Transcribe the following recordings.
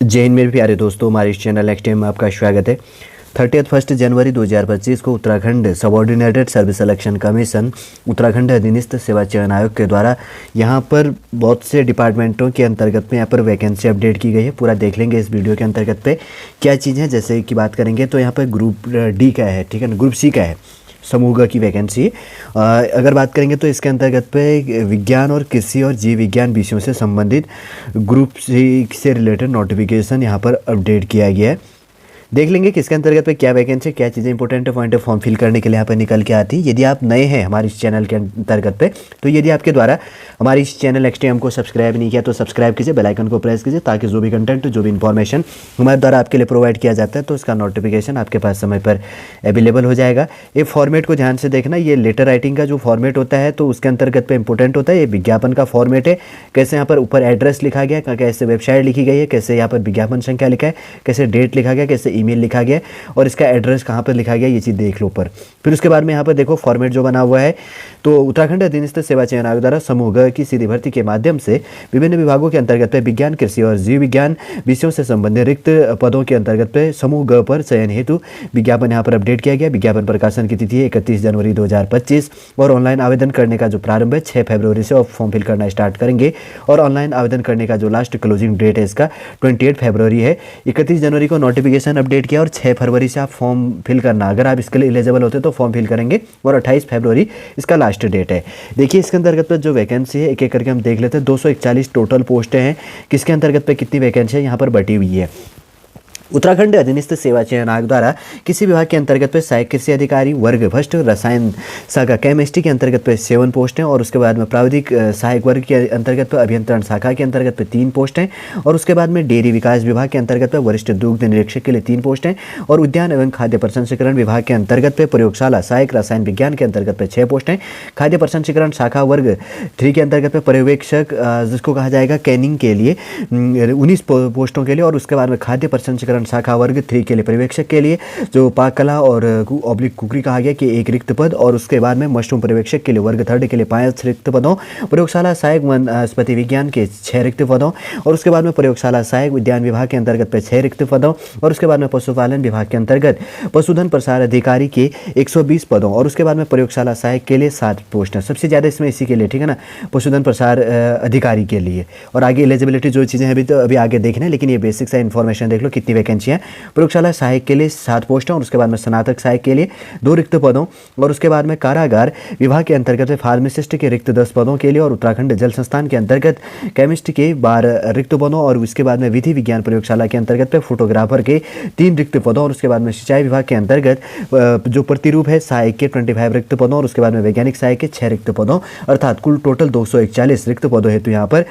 जय हिंद मेरे प्यारे दोस्तों, हमारे इस चैनल नेक्स्ट टाइम में आपका स्वागत है। 31 जनवरी 2025 को Uttarakhand subordinated service selection commission Uttarakhand अधीनस्थ सेवा चयन आयोग के द्वारा यहाँ पर बहुत से डिपार्टमेंटों के अंतर्गत में यहाँ पर वैकेंसी अपडेट की गई है। पूरा देख लेंगे इस वीडियो के अंतर्गत पे क्या चीज़ है। जैसे कि बात करेंगे तो यहाँ पर ग्रुप डी का है, ठीक है ना, ग्रुप सी का है, समूह की वैकेंसी। अगर बात करेंगे तो इसके अंतर्गत पे विज्ञान और कृषि और जीव विज्ञान विषयों से संबंधित ग्रुप सी से रिलेटेड नोटिफिकेशन यहाँ पर अपडेट किया गया है। देख लेंगे कि इसके अंतर्गत पे क्या वैकेंसी, क्या चीज़ें इंपॉर्टेंट पॉइंट फॉर्म फिल करने के लिए यहाँ पर निकल के आती है। यदि आप नए हैं हमारे इस चैनल के अंतर्गत पे, तो यदि आपके द्वारा हमारे इस चैनल नेक्स्ट टाइम को सब्सक्राइब नहीं किया तो सब्सक्राइब कीजिए, बेल आइकन को प्रेस कीजिए, ताकि जो भी कंटेंट, जो भी इन्फॉर्मेशन हमारे द्वारा आपके लिए प्रोवाइड किया जाता है तो उसका नोटिफिकेशन आपके पास समय पर अवेलेबल हो जाएगा। ये फॉर्मेट को ध्यान से देखना, ये लेटर राइटिंग का जो फॉर्मेट होता है तो उसके अंतर्गत पे इंपॉर्टेंट होता है। ये विज्ञापन का फॉर्मेट है। कैसे यहाँ पर ऊपर एड्रेस लिखा गया, कैसे वेबसाइट लिखी गई है, कैसे यहाँ पर विज्ञापन संख्या लिखा है, कैसे डेट लिखा गया, कैसे ईमेल लिखा गया और इसका एड्रेस कहाँ पर लिखा गया, ये चीज़ देख लो ऊपर। फिर उसके बाद में यहाँ पर देखो फॉर्मेट जो बना हुआ है, तो उत्तराखंड अधीनस्थ सेवा चयन आयोग द्वारा समूह ग की सीधी भर्ती के माध्यम से विभिन्न विभागों के अंतर्गत पे विज्ञान, कृषि और जीव विज्ञान विषयों से संबंधित रिक्त पदों के अंतर्गत पे समूह ग पर चयन हेतु विज्ञापन यहाँ पर अपडेट किया गया। विज्ञापन प्रकाशन की तिथि है 31 जनवरी 2025 और ऑनलाइन आवेदन करने का जो प्रारंभ है 6 फरवरी से फॉर्म फिल करना स्टार्ट करेंगे और ऑनलाइन आवेदन करने का जो लास्ट क्लोजिंग डेट है इसका 28 फरवरी है। 31 जनवरी को नोटिफिकेशन अपडेट किया और 6 फरवरी से आप फॉर्म फिल करना, अगर आप इसके लिए एलिजिबल होते तो फॉर्म फिल करेंगे और 28 फरवरी इसका लास्ट डेट है। देखिए इसके अंतर्गत पर जो वैकेंसी है एक एक करके हम देख लेते हैं। 241 टोटल पोस्टें हैं। किसके अंतर्गत पे कितनी वैकेंसी है यहाँ पर बटी हुई है। उत्तराखंड अधीनस्थ सेवा चयन आयोग द्वारा किसी विभाग के अंतर्गत पे सहायक कृषि अधिकारी वर्ग फर्स्ट, रसायन शाखा केमिस्ट्री के अंतर्गत पे 7 पोस्ट हैं और उसके बाद में प्राविधिक सहायक वर्ग के अंतर्गत पे अभियंत्रण शाखा के अंतर्गत पे 3 पोस्ट हैं और उसके बाद में डेयरी विकास विभाग के अंतर्गत पे वरिष्ठ दुग्ध निरीक्षक के लिए 3 पोस्ट हैं और उद्यान एवं खाद्य प्रसंस्करण विभाग के अंतर्गत पे प्रयोगशाला सहायक रसायन विज्ञान के अंतर्गत पे 6 पोस्ट हैं। खाद्य प्रसंस्करण शाखा वर्ग 3 के अंतर्गत पे पर्यवेक्षक जिसको कहा जाएगा कैनिंग के लिए 19 पोस्टों के लिए और उसके बाद में खाद्य प्रसंस्करण शाखा वर्ग 3 के लिए पर्यवेक्षक के लिए जो पाक कला और ऑब्लिक कुकरी कहा गया कि 1 रिक्त पद और उसके बाद में मशरूम पर्यवेक्षक के लिए वर्ग 3 के लिए 5 रिक्त पदों, प्रयोगशाला सहायक वनस्पति विज्ञान के 6 रिक्त पदों और उसके बाद में प्रयोगशाला सहायक उद्यान विभाग के अंतर्गत पे 6 रिक्त पदों और उसके बाद में पशुपालन विभाग के अंतर्गत पशुधन प्रसार अधिकारी के 120 पदों और उसके बाद में प्रयोगशाला सहायक के लिए 7 पोस्ट हैं। सबसे ज़्यादा इसमें इसी के लिए, ठीक है ना, पशुधन प्रसार अधिकारी के लिए। और आगे एलिजिबिलिटी जो चीज़ें हैं अभी आगे देखना है, लेकिन ये बेसिक सा इन्फॉर्मेशन देख लो कितनी वैकेंसी है। प्रयोगशाला सहायक के लिए 7 पोस्ट और उसके बाद में स्नातक सहायक के लिए 2 रिक्त पदों और उसके बाद में कारागार विभाग के अंतर्गत फार्मासिस्ट के रिक्त 10 पदों के लिए और उत्तराखंड जल संस्थान के अंतर्गत केमिस्ट के 12 रिक्त पदों और उसके बाद में विधि विज्ञान प्रयोगशाला के अंतर्गत पे फोटोग्राफर के 3 रिक्त पदों और उसके बाद में सिंचाई विभाग के अंतर्गत जो प्रतिरूप है सहायक के 25 रिक्त पदों और उसके बाद में वैज्ञानिक सहायक के 6 रिक्त पदों, अर्थात कुल टोटल 241 रिक्त पदों हेतु यहाँ पर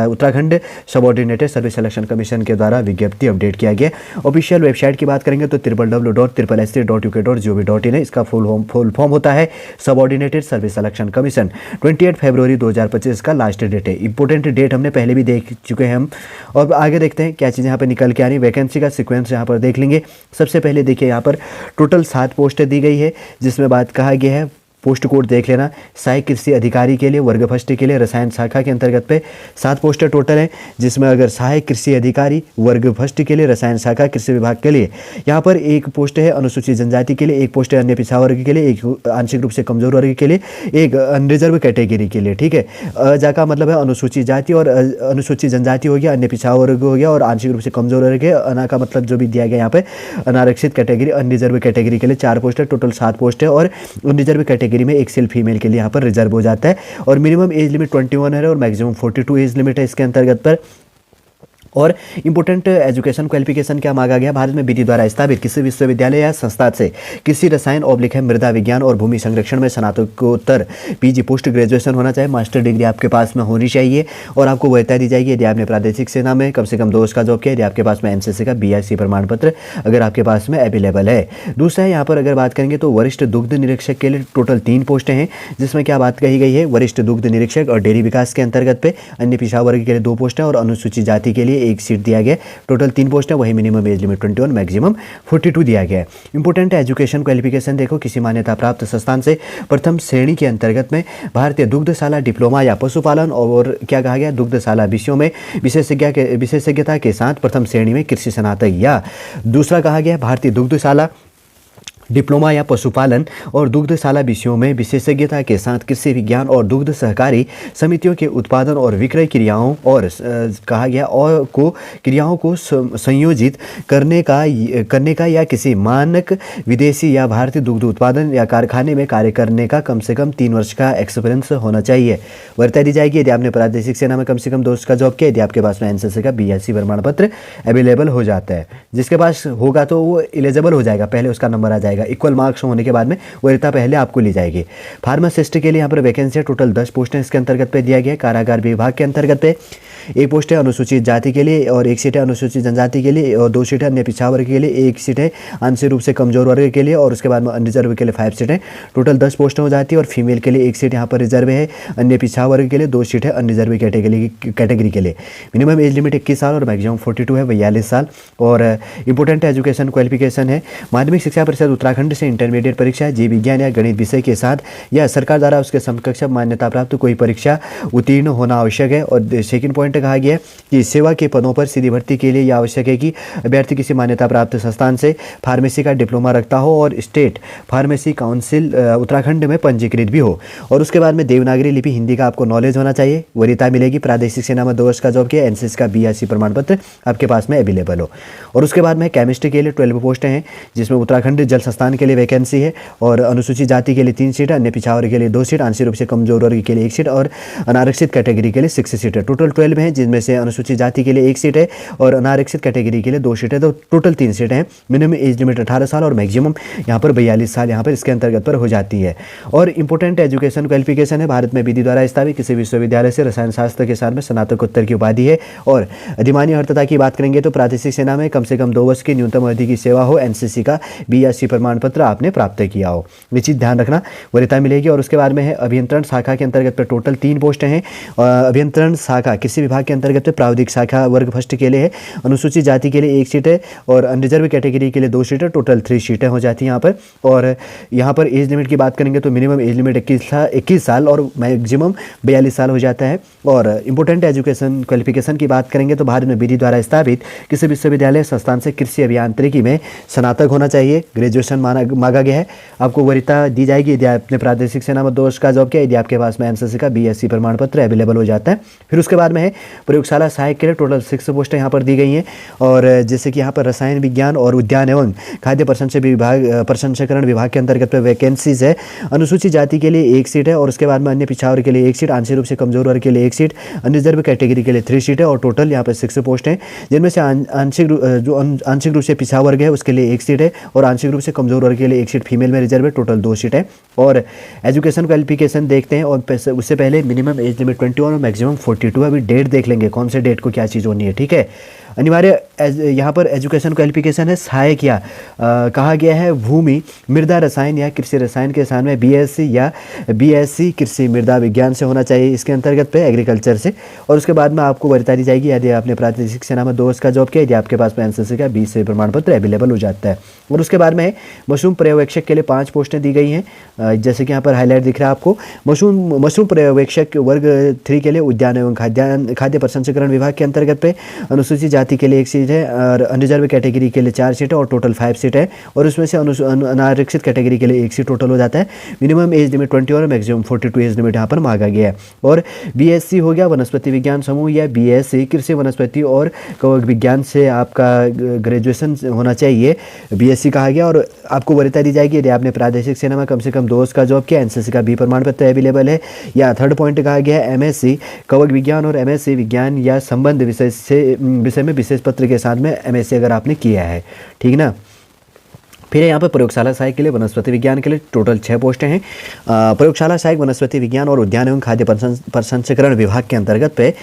Uttarakhand subordinated service selection commission के द्वारा विज्ञप्ति अपडेट किया गया। ऑफिशियल वेबसाइट की बात करेंगे तो www.sc.uk.gov.in है। इसका फुल फॉर्म होता है सबऑर्डिनेटेड सर्विस सिलेक्शन कमीशन। 28 फरवरी 2025 का लास्ट डेट है। इंपॉर्टेंट डेट हमने पहले भी देख चुके हैं हम। और आगे देखते हैं क्या चीज़ें यहाँ पर निकल के आ रही। वैकेंसी का सीक्वेंस यहाँ पर देख लेंगे। सबसे पहले देखिए यहाँ पर टोटल 7 पोस्टें दी गई है, जिसमें बात कहा गया है, पोस्ट कोड देख लेना, सहायक कृषि अधिकारी के लिए वर्ग फर्स्ट के लिए रसायन शाखा के अंतर्गत पे 7 पोस्टें टोटल हैं, जिसमें अगर सहायक कृषि अधिकारी वर्ग फर्स्ट के लिए रसायन शाखा कृषि विभाग के लिए यहाँ पर 1 पोस्ट है अनुसूचित जनजाति के लिए, 1 पोस्ट है अन्य पिछड़ा वर्ग के लिए, 1 आंशिक रूप से कमजोर वर्ग के लिए, 1 अनरिजर्व कैटेगरी के लिए, ठीक है। अजा का मतलब है अनुसूचित जाति और अनुसूचित जनजाति हो गया, अन्य पिछड़ा वर्ग हो गया और आंशिक रूप से कमजोर वर्ग है। अना का मतलब जो भी दिया गया यहाँ पे अनारक्षित कैटेगरी, अनरिजर्व कैटेगरी के लिए 4 पोस्ट है, टोटल 7 पोस्ट है और अनरिजर्व कैटेगरी में एक सेल फीमेल के लिए यहाँ पर रिजर्व हो जाता है और मिनिमम एज लिमिट 21 है और मैक्सिमम 42 एज लिमिट है इसके अंतर्गत पर। और इंपॉर्टेंट एजुकेशन क्वालिफिकेशन क्या मांगा गया, भारत में विधि द्वारा स्थापित किसी विश्वविद्यालय या संस्था से किसी रसायन ऑब्लिक है मृदा विज्ञान और भूमि संरक्षण में स्नातकोत्तर पीजी पोस्ट ग्रेजुएशन होना चाहिए, मास्टर डिग्री आपके पास में होनी चाहिए और आपको वैधता दी जाएगी यदि आपने प्रादेशिक सेना में कम से कम 2 वर्ष का जॉब किया, यदि आपके पास में एनसीसी का बीएससी प्रमाण पत्र अगर आपके पास में अवेलेबल है। दूसरा है यहाँ पर अगर बात करेंगे तो वरिष्ठ दुग्ध निरीक्षक के लिए टोटल 3 पोस्टें हैं, जिसमें क्या बात कही गई है, वरिष्ठ दुग्ध निरीक्षक और डेयरी विकास के अंतर्गत पे अन्य पिछड़ा वर्ग के लिए 2 पोस्टें और अनुसूचित जाति के लिए लिए 1 सीट दिया गया। टोटल 3 पोस्ट है, वही मिनिमम एज लिमिट 21, मैक्सिमम 42 दिया गया है। इंपॉर्टेंट एजुकेशन क्वालिफिकेशन देखो, किसी मान्यता प्राप्त संस्थान से प्रथम श्रेणी के अंतर्गत में भारतीय दुग्धशाला डिप्लोमा या पशुपालन और क्या कहा गया, दुग्धशाला विषयों में विशेषज्ञता के साथ प्रथम श्रेणी में कृषि स्नातक, या दूसरा कहा गया भारतीय दुग्धशाला डिप्लोमा या पशुपालन और दुग्धशाला विषयों में विशेषज्ञता के साथ कृषि विज्ञान और दुग्ध सहकारी समितियों के उत्पादन और विक्रय क्रियाओं और कहा गया और क्रियाओं को संयोजित करने का या किसी मानक विदेशी या भारतीय दुग्ध उत्पादन या कारखाने में कार्य करने का कम से कम 3 वर्ष का एक्सपीरियंस होना चाहिए। वरीयता दी जाएगी यदि आपने प्रादेशिक सेना में कम से कम 2 वर्ष का जॉब किया, यदि आपके पास में एनसीसी का BSc प्रमाण पत्र अवेलेबल हो जाता है। जिसके पास होगा तो वो एलिजिबल हो जाएगा, पहले उसका नंबर आ जाएगा। इक्वल मार्क्स होने के बाद में वरीयता पहले आपको ली जाएगी। फार्मासिस्ट के लिए यहाँ पर वैकेंसी है, टोटल 10 पोस्टें इसके अंतर्गत पे दिया गया है। कारागार विभाग के अंतर्गत पे 1 पोस्ट है अनुसूचित जाति के लिए और 1 सीट है अनुसूचित जनजाति के लिए और 2 सीट है अन्य पिछड़ा वर्ग के लिए, 1 सीट है आंशिक रूप से कमजोर वर्ग के लिए और उसके बाद में अनरिजर्व के लिए 5 सीट है। टोटल 10 पोस्टें हो जाती है और फीमेल के लिए 1 सीट यहाँ पर रिजर्व है, अन्य पिछड़ा वर्ग के लिए 2 सीट है अनरिजर्व कैटेगरी के लिए। मिनिमम एज लिमिट 21 साल और मैक्सिमम 42 है, 42 साल। और इंपॉर्टेंट एजुकेशन क्वालिफिकेशन है, माध्यमिक शिक्षा परिषद उत्तराखंड से इंटरमीडिएट परीक्षा जीव विज्ञान या गणित विषय के साथ या सरकार द्वारा उसके समकक्ष मान्यता प्राप्त कोई परीक्षा उत्तीर्ण होना आवश्यक है। और सेकंड पॉइंट कहा गया है कि सेवा के पदों पर सीधी भर्ती के लिए यह आवश्यक है कि अभ्यर्थी किसी मान्यता प्राप्त संस्थान से फार्मेसी का डिप्लोमा रखता हो और स्टेट फार्मेसी काउंसिल उत्तराखंड में पंजीकृत भी हो। और उसके बाद में देवनागरी लिपि हिंदी का आपको नॉलेज होना चाहिए। वरीयता मिलेगी प्रादेशिक सेना में 2 वर्ष का जॉब किया, एनसीसी का BSc प्रमाण पत्र आपके पास में अवेलेबल हो। और उसके बाद में केमिस्ट्री के लिए 12 पोस्टें हैं, जिसमें उत्तराखंड जल संस्थान के लिए वैकेंसी है और अनुसूचित जाति के लिए 3 सीट, अन्य पिछड़ा वर्ग के लिए 2 सीट, आंशिक रूप से कमजोर वर्ग के लिए 1 सीट और अनारक्षित कैटेगरी के लिए 6 सीट है। टोटल 12 है, जिनमें से अनुसूचित जाति के लिए 1 सीट है और अनारक्षित कैटेगरी के लिए 2 सीट है, तो टोटल 3 सीट हैं। मिनिमम एज लिमिट 18 साल और मैक्सिमम यहाँ पर 42 साल यहाँ पर इसके अंतर्गत पर हो जाती है। और इंपॉर्टेंट एजुकेशन क्वालिफिकेशन है, भारत में विधि द्वारा स्थापित किसी विश्वविद्यालय से रसायन शास्त्र के साथ में स्नातकोत्तर की उपाधि है। और अधिमान्य अर्हता की बात करेंगे तो प्रादेशिक सेना में कम से कम 2 वर्ष की न्यूनतम अवधि की सेवा हो, एनसीसी का BSc प्रमाण पत्र आपने प्राप्त किया हो, ये चीज़ ध्यान रखना, वरीयता मिलेगी। और उसके बाद में है अभियंत्रण शाखा के अंतर्गत पर टोटल 3 पोस्टें हैं। अभियंत्रण शाखा कृषि विभाग के अंतर्गत पे प्राविधिक शाखा वर्ग फर्स्ट के लिए है, अनुसूचित जाति के लिए 1 सीट है और अनरिजर्व कैटेगरी के लिए 2 सीट है, टोटल 3 सीटें हो जाती हैं यहाँ पर। और यहाँ पर एज लिमिट की बात करेंगे तो मिनिमम एज लिमिट 21 साल और मैक्सिमम 42 साल हो जाता है। और इंपॉर्टेंट एजुकेशन क्वालिफिकेशन की बात करेंगे तो भारत में विधि द्वारा स्थापित किसी विश्वविद्यालय संस्थान से कृषि अभियांत्रिकी में स्नातक होना चाहिए, ग्रेजुएशन मांगा गया है। आपको वरीयता दी जाएगी यदि आपने प्रादेशिक सेना में 2 वर्ष का जॉब किया, यदि आपके पास में एनसीसी का BSc प्रमाण पत्र अवेलेबल हो जाता है। फिर उसके बाद में है प्रयोगशाला सहायक के लिए टोटल 6 पोस्टें यहाँ पर दी गई हैं। और जैसे कि यहाँ पर रसायन विज्ञान और उद्यान एवं खाद्य प्रसंस्करण विभाग के अंतर्गत पर वैकेंसीज है। अनुसूचित जाति के लिए 1 सीट है और उसके बाद में अन्य पिछड़ा वर्ग के लिए 1 सीट, आंशिक रूप से कमजोर वर्ग के लिए 1 सीट, अनरिजर्व कैटेगरी के लिए 3 सीट है और टोटल यहाँ पर 6 पोस्ट हैं, जिनमें से आंशिक रूप से पिछड़ा वर्ग है उसके लिए 1 सीट है और आंशिक रूप से कमजोर वर्ग के लिए 1 सीट फीमेल में रिजर्व है, टोटल 2 सीट है। और एजुकेशन क्वालिफिकेशन देखते हैं और उससे पहले मिनिमम एज लिमिट 21 और मैक्सिमम 42। अभी डेट देख लेंगे कौन से डेट को क्या चीज़ होनी है, ठीक है। अनिवार्य यहाँ पर एजुकेशन क्वालिफिकेशन है सहायक या कहा गया है भूमि मृदा रसायन या कृषि रसायन के स्थान में BSc या BSc कृषि मृदा विज्ञान से होना चाहिए इसके अंतर्गत पे एग्रीकल्चर से। और उसके बाद में आपको वरीयता दी जाएगी यदि आपने प्रादेशिक सेना में 2 वर्ष का जॉब किया, यदि आपके पास में एनसीसी का BSc प्रमाण पत्र अवेलेबल हो जाता है। और उसके बाद में मशरूम पर्यवेक्षक के लिए 5 पोस्टें दी गई हैं, जैसे कि यहाँ पर हाईलाइट दिख रहा है आपको। मशरूम पर्यवेक्षक वर्ग 3 के लिए उद्यान एवं खाद्य प्रसंस्करण विभाग के अंतर्गत पे अनुसूचित जाति के लिए 1 सीट है और अनरिजर्व कैटेगरी के लिए 4 सीट है और टोटल 5 सीट है। और उसमें से अनारक्षित कैटेगरी के लिए 1 सीट टोटल हो जाता है। मिनिमम एज लिमिट 20 और मैक्सिमम 42 एज लिमिट यहाँ पर मांगा गया है। और BSc हो गया वनस्पति विज्ञान समूह या BSc कृषि वनस्पति और कवक विज्ञान से आपका ग्रेजुएशन होना चाहिए, BSc कहा गया। और आपको वरीयता दी जाएगी यदि आपने प्रादेशिक सेना में कम से कम 2 वर्ष का जॉब किया, एनसीसी का B प्रमाण पत्र अवेलेबल है। या थर्ड पॉइंट कहा गया है MSc कवक विज्ञान और MSc विज्ञान या संबंध विषय में विशेष पत्र के साथ में MSc अगर आपने किया है, ठीक ना। फिर यहाँ पर प्रयोगशाला सहायक के लिए वनस्पति विज्ञान के लिए टोटल 6 पोस्टें हैं। प्रयोगशाला सहायक वनस्पति विज्ञान और उद्यान एवं खाद्य प्रसंस्करण विभाग के अंतर्गत पे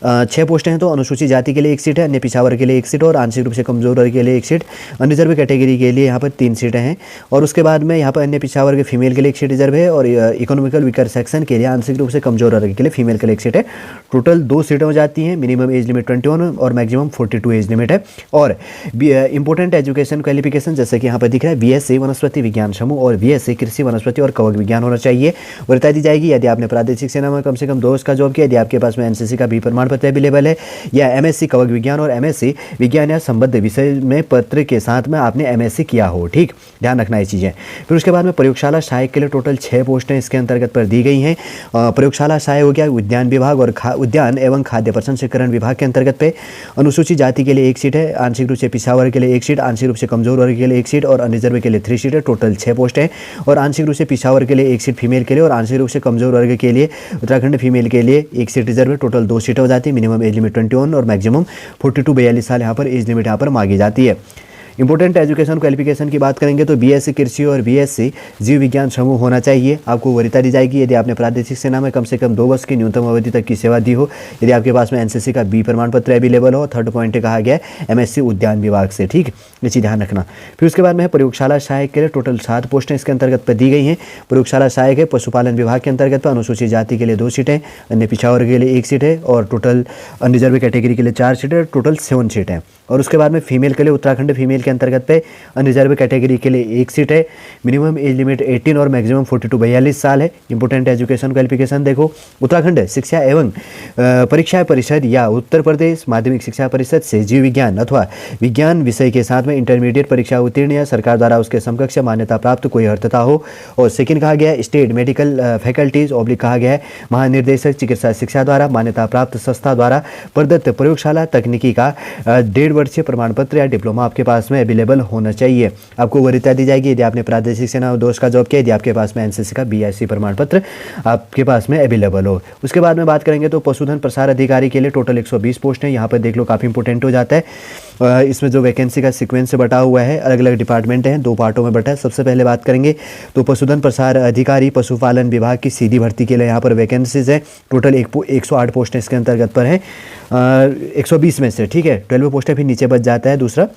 6 पोस्टें हैं, तो अनुसूचित जाति के लिए 1 सीट है, अन्य पिछड़ा वर्ग के लिए 1 सीट और आंशिक रूप से कमजोर वर्ग के लिए 1 सीट, अनरिजर्व कैटेगरी के लिए यहाँ पर 3 सीटें हैं। और उसके बाद में यहाँ पर अन्य पिछड़ा वर्ग फीमेल के लिए 1 सीट रिजर्व है और इकोनॉमिकल वीकर सेक्शन के लिए आंशिक रूप से कमजोर वर्ग के लिए फीमेल के लिए 1 सीट है। टोटल 2 सीटें हो जाती हैं। मिनिमम एज लिमिट 21 और मैक्सिमम 42 एज लिमिट है। और इंपॉर्टेंट एजुकेशन क्वालिफिकेशन जैसे कि यहाँ पर दिख रहा है बीएससी वनस्पति विज्ञान समूह और बीएससी कृषि वनस्पति और कवक विज्ञान होना चाहिए। वरीयता दी जाएगी यदि आपने प्रादेशिक सेना में कम से कम 2 वर्ष का जॉब किया, यदि आपके पास में एनसीसी का बी प्रमाण पत्र अवेलेबल है, या एमएससी कवक विज्ञान और एमएससी विज्ञान या संबद्ध विषय में पत्र के साथ में आपने एमएससी किया हो। ठीक, ध्यान रखना ये चीज़ें। फिर उसके बाद में प्रयोगशाला सहायक के लिए टोटल 6 पोस्टें इसके अंतर्गत पर दी गई हैं। प्रयोगशाला सहायक हो गया उद्यान विभाग और उद्यान एवं खाद्य प्रसंस्करण विभाग के अंतर्गत पे। अनुसूचित जाति के लिए 1 सीट है, आंशिक रूप से पिछड़ा वर्ग के लिए 1 सीट, आंशिक रूप से कमजोर वर्ग के लिए 1 सीट और अनरिजर्व के लिए 3 सीट है। टोटल 6 पोस्ट है। और आंशिक रूप से पिछड़ा वर्ग के लिए 1 सीट फीमेल के लिए और आंशिक रूप से कमजोर वर्ग के लिए उत्तराखंड फीमेल के लिए 1 सीट रिजर्व है। टोटल 2 सीटें हो जाती है। मिनिमम एज लिमिट 21 और मैक्सिमम 42 साल यहाँ पर एज लिमिट यहाँ पर मांगी जाती है। इंपॉर्टेंट एजुकेशन क्वालिफिकेशन की बात करेंगे तो बीएससी कृषि और बीएससी जीव विज्ञान समूह होना चाहिए। आपको वरीयता दी जाएगी यदि आपने प्रादेशिक सेना में कम से कम 2 वर्ष की न्यूनतम अवधि तक की सेवा दी हो, यदि आपके पास में एनसीसी का बी प्रमाण पत्र अवेलेबल हो। थर्ड पॉइंट कहा गया है एमएससी उद्यान विभाग से। ठीक, ये चीज़ ध्यान रखना। फिर उसके बाद में प्रयोगशाला सहायक के लिए टोटल 7 पोस्टें इसके अंतर्गत पर दी गई हैं। प्रयोगशाला सहायक है पशुपालन विभाग के अंतर्गत पर। अनुसूचित जाति के लिए 2 सीटें, अन्य पिछड़ा वर्ग के लिए 1 सीट है और टोटल अनरिजर्व कैटेगरी के लिए 4 सीटें, टोटल 7 सीट हैं। और उसके बाद में फीमेल के लिए उत्तराखंड फीमेल के अंतर्गत पे अनरिजर्व कैटेगरी के लिए 1 सीट है। मिनिमम एज लिमिट 18 और मैक्सिमम 42 साल है। इंपॉर्टेंट एजुकेशन क्वालिफिकेशन देखो, उत्तराखंड शिक्षा एवं परीक्षा परिषद या उत्तर प्रदेश माध्यमिक शिक्षा परिषद से जीव विज्ञान अथवा विज्ञान विषय के साथ में इंटरमीडिएट परीक्षा उत्तीर्ण या सरकार द्वारा उसके समकक्ष मान्यता प्राप्त कोई अर्थता हो। और सेकंड कहा गया है स्टेट मेडिकल फैकल्टीज ऑब्लिक कहा गया है महानिर्देशक चिकित्सा शिक्षा द्वारा मान्यता प्राप्त संस्था द्वारा प्रदत्त प्रयोगशाला तकनीकी का 1.5 वर्षीय प्रमाण पत्र या डिप्लोमा आपके पास में अवेलेबल होना चाहिए। आपको वरीयता दी जाएगी यदि आपने प्रादेशिक सेना में 2 वर्ष का जॉब किया, यदि आपके पास में एनसीसी का बीएससी प्रमाण पत्र आपके पास में अवेलेबल हो। उसके बाद में बात करेंगे तो पशुधन प्रसार अधिकारी के लिए टोटल 120 पोस्ट हैं। यहाँ पर देख लो काफ़ी इंपॉर्टेंट हो जाता है। इसमें जो वैकेंसी का सीक्वेंस से बटा हुआ है, अलग अलग डिपार्टमेंट हैं, 2 पार्टों में बटा है। सबसे पहले बात करेंगे तो पशुधन प्रसार अधिकारी पशुपालन विभाग की सीधी भर्ती के लिए यहाँ पर वैकेंसीज है। टोटल 108 पोस्टें इसके अंतर्गत पर हैं 120 में से। ठीक है, 12 पोस्टें फिर नीचे बच जाता है। दूसरा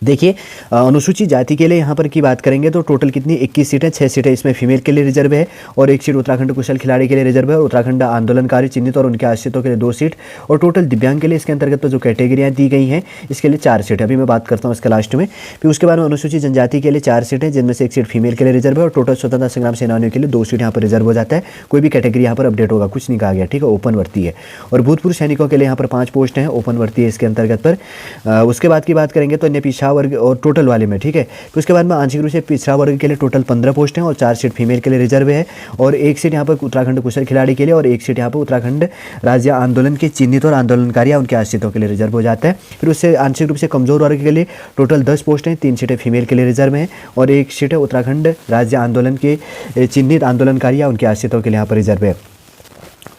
देखिए अनुसूचित जाति के लिए यहाँ पर की बात करेंगे तो टोटल कितनी 21 सीटें, 6 सीटें इसमें फीमेल के लिए रिजर्व है और 1 सीट उत्तराखंड कुशल खिलाड़ी के लिए रिजर्व है और उत्तराखंड आंदोलनकारी चिन्हित और उनके आश्रितों के लिए 2 सीट और टोटल दिव्यांग के लिए इसके अंतर्गत पर जो कैटेगरियाँ दी गई हैं इसके लिए 4 सीट। अभी मैं बात करता हूँ इसके लास्ट में। फिर उसके बाद में अनुसूचित जनजाति के लिए 4 सीटें जिनमें से 1 सीट फीमेल के लिए रिजर्व है और टोटल स्वतंत्रता संग्राम सेनानियों के लिए 2 सीट यहाँ पर रिजर्व हो जाता है। कोई भी कैटेगरी यहाँ पर अपडेट होगा, कुछ नहीं कहा गया। ठीक है, ओपन भर्ती है। और भूतपूर्व सैनिकों के लिए यहाँ पर 5 पोस्ट हैं, ओपन भर्ती है इसके अंतर्गत पर। उसके बाद की बात करेंगे तो अन्य पिछड़ा वर्ग और टोटल वाले में। ठीक है, तो उसके बाद में आंशिक रूप से पिछड़ा वर्ग के लिए टोटल 15 पोस्ट हैं और 4 सीट फीमेल के लिए रिजर्व है और 1 सीट यहाँ पर उत्तराखंड कुशल खिलाड़ी के लिए और 1 सीट यहाँ पर उत्तराखंड राज्य आंदोलन के चिन्हित और आंदोलनकारी या उनके आश्रितों के लिए रिजर्व हो जाता है। फिर उससे आंशिक रूप से कमजोर वर्ग के लिए टोटल 10 पोस्ट हैं, 3 सीटें फीमेल के लिए रिजर्व हैं और 1 सीट है उत्तराखंड राज्य आंदोलन के चिन्हित आंदोलनकारी या उनके आश्रितों के लिए यहाँ पर रिजर्व है।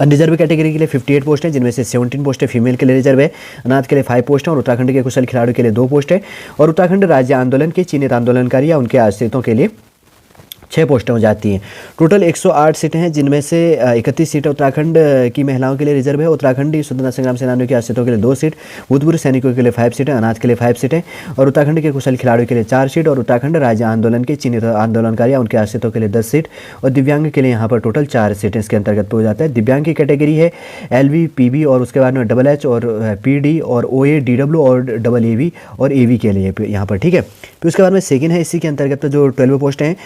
अनरिजर्व कैटेगरी के लिए 58 पोस्ट हैं जिनमें से 17 पोस्टें फीमेल के लिए रिजर्व है, अनाथ के लिए 5 पोस्ट हैं और उत्तराखंड के कुशल खिलाड़ियों के लिए 2 पोस्ट है और उत्तराखंड राज्य आंदोलन के चिन्हित आंदोलनकारी या उनके आश्रितों के लिए 6 पोस्टें हो जाती हैं। टोटल 108 सीटें हैं जिनमें से 31 सीटें उत्तराखंड की महिलाओं के लिए रिजर्व है, उत्तराखंडी स्वतंत्रता संग्राम सेनानियों के आश्रितों के लिए 2 सीट, भूतपूर्व सैनिकों के लिए 5 सीटें, अनाथ के लिए 5 सीटें और उत्तराखंड के कुशल खिलाड़ियों के लिए 4 सीट और उत्तराखंड राज्य आंदोलन के चिन्हित आंदोलनकारी या उनके आश्रितों के लिए 10 सीट और दिव्यांग के लिए यहाँ पर टोटल 4 सीटें इसके अंतर्गत हो जाता है। दिव्यांग की कैटेगरी है LV, PB और उसके बाद में HH और PD और OA, DW और AAV और AV के लिए यहाँ पर। ठीक है, फिर उसके बाद में सेकेंड है इसी के अंतर्गत जो 12 पोस्ट हैं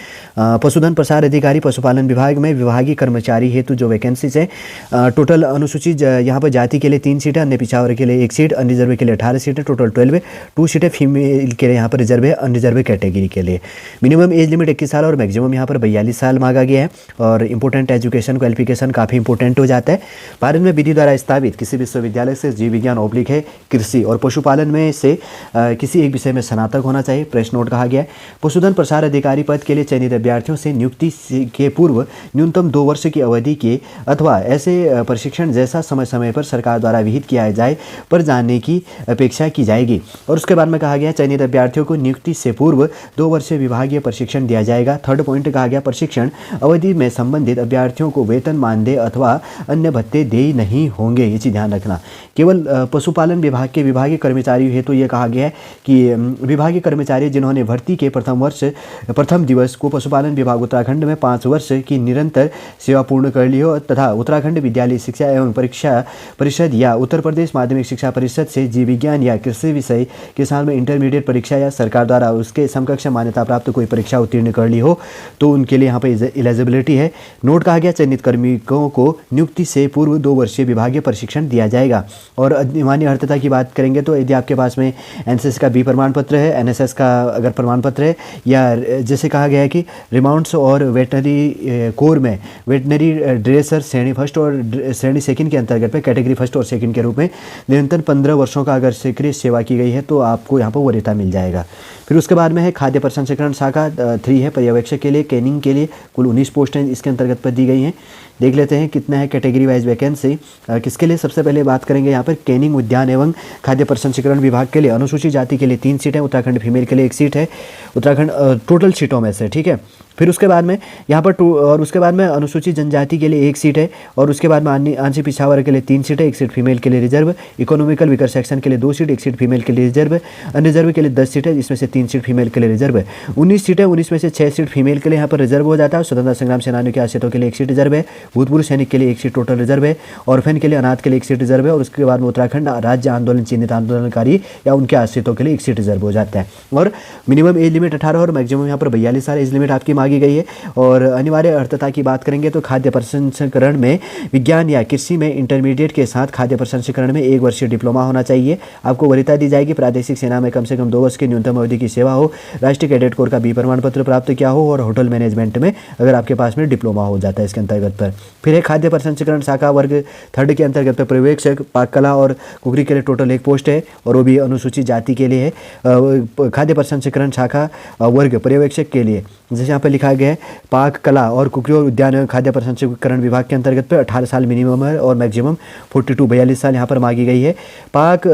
पशुधन प्रसार अधिकारी पशुपालन विभाग में विभागीय कर्मचारी हेतु जो वैकेंसीज है टोटल अनुसूचित यहाँ पर जाति के लिए 3 सीटें, अन्य पिछड़ा वर्ग के लिए 1 सीट, अनरिजर्व के लिए 18 सीटें, टोटल 12 है। 2 सीटें फीमेल के लिए यहाँ पर रिजर्व है अनरिजर्व कैटेगरी के लिए। मिनिमम एज लिमिट 21 साल और मैक्सिमम यहाँ पर 42 साल मांगा गया है और इंपॉर्टेंट एजुकेशन क्वालिफिकेशन काफ़ी इंपॉर्टेंट हो जाता है। भारत में विधि द्वारा स्थापित किसी विश्वविद्यालय से जीव विज्ञान ऑब्लिक है कृषि और पशुपालन में से किसी एक विषय में स्नातक होना चाहिए। प्रेस नोट कहा गया है। पशुधन प्रसार अधिकारी पद के लिए चयनित अभ्यर्थी अभ्यर्थियों से नियुक्ति के पूर्व न्यूनतम 2 वर्ष की अवधि के अथवा ऐसे प्रशिक्षण जैसा समय समय पर सरकार द्वारा विहित किया जाए पर जाने की अपेक्षा की जाएगी। और उसके बाद में कहा गया चयनित अभ्यर्थियों को नियुक्ति से पूर्व 2 वर्षीय विभागीय प्रशिक्षण दिया जाएगा। थर्ड पॉइंट कहा गया प्रशिक्षण अवधि में संबंधित अभ्यर्थियों को वेतन मानदेय अथवा अन्य भत्ते देय नहीं होंगे। ये चीज़ ध्यान रखना। केवल पशुपालन विभाग के विभागीय कर्मचारी हेतु ये कहा गया है कि विभागीय कर्मचारी जिन्होंने भर्ती के प्रथम दिवस को पशुपालन विभाग उत्तराखंड में 5 वर्ष की निरंतर सेवा पूर्ण कर ली हो तथा उत्तराखंड विद्यालय शिक्षा एवं परीक्षा परिषद या उत्तर प्रदेश माध्यमिक शिक्षा परिषद से जीव विज्ञान या कृषि विषय के साथ में इंटरमीडिएट परीक्षा या सरकार द्वारा उसके समकक्ष मान्यता प्राप्त कोई परीक्षा उत्तीर्ण कर ली हो तो उनके लिए यहाँ पर एलिजिबिलिटी है। नोट कहा गया चयनित कार्मिकों को नियुक्ति से पूर्व 2 वर्षीय विभागीय प्रशिक्षण दिया जाएगा। और अधिमान्य अर्हता की बात करेंगे तो यदि आपके पास में एनसीसी का बी प्रमाण पत्र है, एनएसएस का अगर प्रमाण पत्र है, या जैसे कहा गया है कि रिमाउंड्स और वेटनरी कोर में वेटनरी ड्रेसर श्रेणी फर्स्ट और श्रेणी सेकंड के अंतर्गत पे कैटेगरी फर्स्ट और सेकंड के रूप में निरंतर 15 वर्षों का अगर सक्रिय सेवा की गई है तो आपको यहाँ पर वरीयता मिल जाएगा। फिर उसके बाद में है खाद्य प्रसंस्करण शाखा 3 है पर्यवेक्षक के लिए। कैनिंग के लिए कुल 19 पोस्टें इसके अंतर्गत पर दी गई हैं। देख लेते हैं कितना है कैटेगरी वाइज वैकेंसी किसके लिए। सबसे पहले बात करेंगे यहाँ पर कैनिंग उद्यान एवं खाद्य प्रसंस्करण विभाग के लिए अनुसूचित जाति के लिए 3 सीटें, उत्तराखंड फीमेल के लिए 1 सीट है उत्तराखंड टोटल सीटों में से, ठीक है। फिर उसके बाद में यहाँ पर और उसके बाद में अनुसूचित जनजाति के लिए 1 सीट है और उसके बाद में आंशिक पिछड़ा वर्ग के लिए 3 सीटें, 1 सीट फीमेल के लिए रिजर्व, इकोनॉमिकल वीकर सेक्शन के लिए 2 सीट, 1 सीट फीमेल के लिए रिजर्व, अनरिजर्व के लिए 10 सीटें जिसमें से 3 सीट फीमेल के लिए रिजर्व है। 19 सीटें 19 में से 6 सीट फीमेल के लिए यहाँ पर रिजर्व हो जाता है। स्वतंत्रता संग्राम सेनानियों के आश्रितों के लिए 1 सीट रिजर्व है, भूतपूर्व सैनिक के लिए 1 सीट टोटल रिजर्व है, ऑर्फेन के लिए अनाथ के लिए 1 सीट रिजर्व है और उसके बाद में उत्तराखंड राज्य आंदोलन चिन्हित आंदोलनकारी या उनके आश्रितों के लिए 1 सीट रिजर्व हो जाता है। और मिनिमम एज लिमिट 18 और मैक्सिमम यहाँ पर 42 साल एज लिमिट आपकी मांगी गई है। और अनिवार्य अर्हता की बात करेंगे तो खाद्य प्रसंस्करण में विज्ञान या कृषि में इंटरमीडिएट के साथ खाद्य प्रसंस्करण में 1 वर्षीय डिप्लोमा होना चाहिए। आपको वरीयता दी जाएगी प्रादेशिक सेना में कम से कम 2 वर्ष की न्यूनतम अवधि की सेवा हो, राष्ट्रीय कैडेट कोर का बी प्रमाण पत्र प्राप्त किया हो और होटल मैनेजमेंट में अगर आपके पास में डिप्लोमा हो जाता है इसके अंतर्गत पर। फिर है खाद्य प्रसंस्करण शाखा वर्ग 3 के अंतर्गत पर्यवेक्षक पाक कला और कुकरी के लिए टोटल 1 पोस्ट है और वो भी अनुसूचित जाति के लिए है। खाद्य प्रसंस्करण शाखा वर्ग पर्यवेक्षक के लिए जैसे यहाँ पर लिखा गया है पाक कला और कुकरी और उद्यान एवं खाद्य प्रसंस्करण विभाग के अंतर्गत पे 18 साल मिनिमम है और मैक्सिमम 42 साल यहाँ पर मांगी गई है। पाक